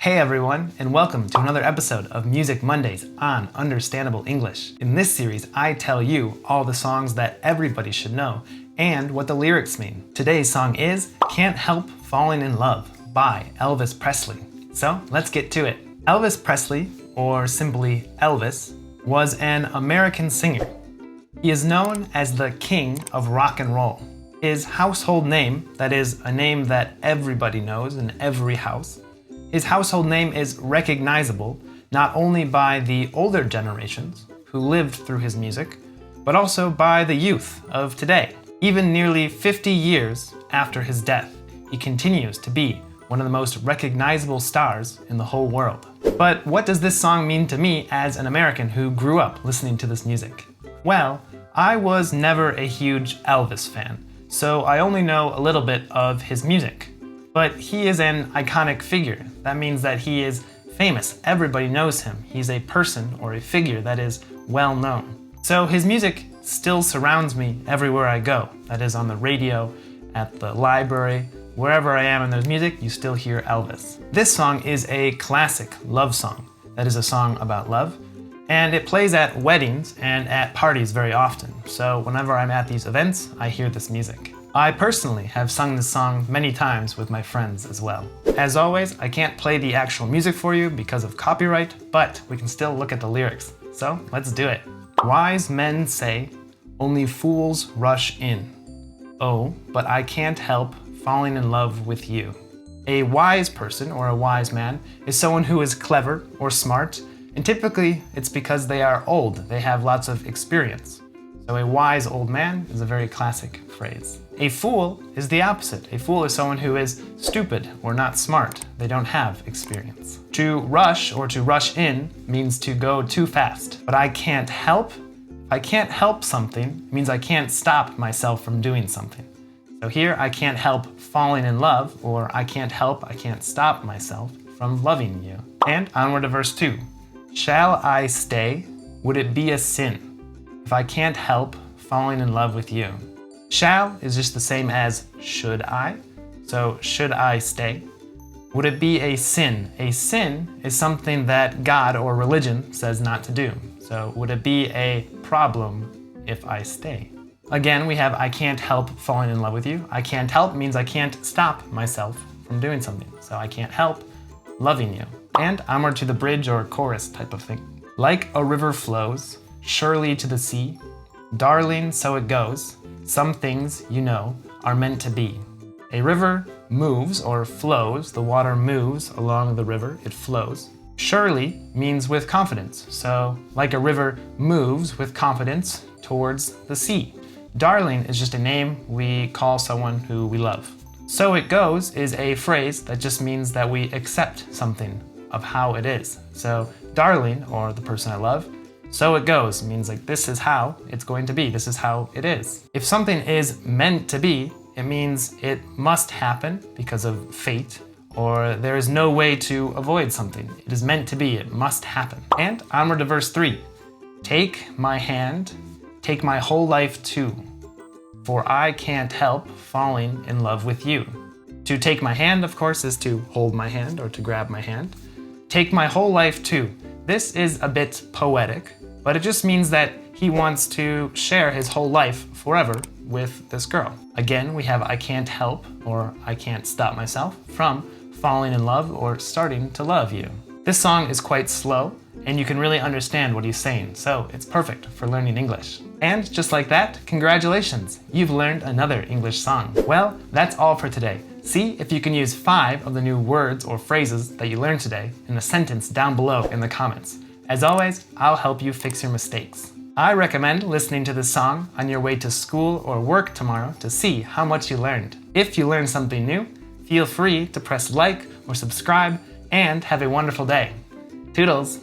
Hey everyone, and welcome to another episode of Music Mondays on Understandable English. In this series, I tell you all the songs that everybody should know and what the lyrics mean. Today's song is Can't Help Falling in Love by Elvis Presley. So let's get to it. Elvis Presley, or simply Elvis, was an American singer. He is known as the king of rock and roll. His household name, that is, a name that everybody knows in every house, his household name is recognizable not only by the older generations who lived through his music, but also by the youth of today. Even nearly 50 years after his death, he continues to be one of the most recognizable stars in the whole world. But what does this song mean to me as an American who grew up listening to this music? Well, I was never a huge Elvis fan, so I only know a little bit of his music. But he is an iconic figure. That means that he is famous. Everybody knows him. He's a person or a figure that is well known. So his music still surrounds me everywhere I go. That is on the radio, at the library, wherever I am and there's music, you still hear Elvis. This song is a classic love song. That is a song about love. And it plays at weddings and at parties very often. So whenever I'm at these events, I hear this music. I personally have sung this song many times with my friends as well. As always, I can't play the actual music for you because of copyright, but we can still look at the lyrics. So let's do it. Wise men say, only fools rush in. Oh, but I can't help falling in love with you. A wise person or a wise man is someone who is clever or smart, and typically it's because they are old. They have lots of experience. So a wise old man is a very classic phrase. A fool is the opposite. A fool is someone who is stupid or not smart. They don't have experience. To rush or to rush in means to go too fast. But I can't help. If I can't help something, it means I can't stop myself from doing something. So here I can't help falling in love, or I can't stop myself from loving you. And onward to verse 2. Shall I stay? Would it be a sin if I can't help falling in love with you? Shall is just the same as should I. So should I stay? Would it be a sin? A sin is something that God or religion says not to do. So would it be a problem if I stay? Again, we have I can't help falling in love with you. I can't help means I can't stop myself from doing something. So I can't help loving you. And onward to the bridge or chorus type of thing. Like a river flows, surely to the sea. Darling, so it goes. Some things, you know, are meant to be. A river moves or flows. The water moves along the river. It flows. Surely means with confidence. So, like a river moves with confidence towards the sea. Darling is just a name we call someone who we love. So it goes is a phrase that just means that we accept something of how it is. So, darling, or the person I love, so it goes means like this is how it's going to be. This is how it is. If something is meant to be, it means it must happen because of fate, or there is no way to avoid something. It is meant to be. It must happen. And onward to verse 3. Take my hand, take my whole life too, for I can't help falling in love with you. To take my hand, of course, is to hold my hand or to grab my hand. Take my whole life too. This is a bit poetic, but it just means that he wants to share his whole life forever with this girl. Again, we have I can't help or I can't stop myself from falling in love or starting to love you. This song is quite slow and you can really understand what he's saying, so it's perfect for learning English. And just like that, congratulations, you've learned another English song. Well, that's all for today. See if you can use 5 of the new words or phrases that you learned today in the sentence down below in the comments. As always, I'll help you fix your mistakes. I recommend listening to this song on your way to school or work tomorrow to see how much you learned. If you learned something new, feel free to press like or subscribe and have a wonderful day. Toodles!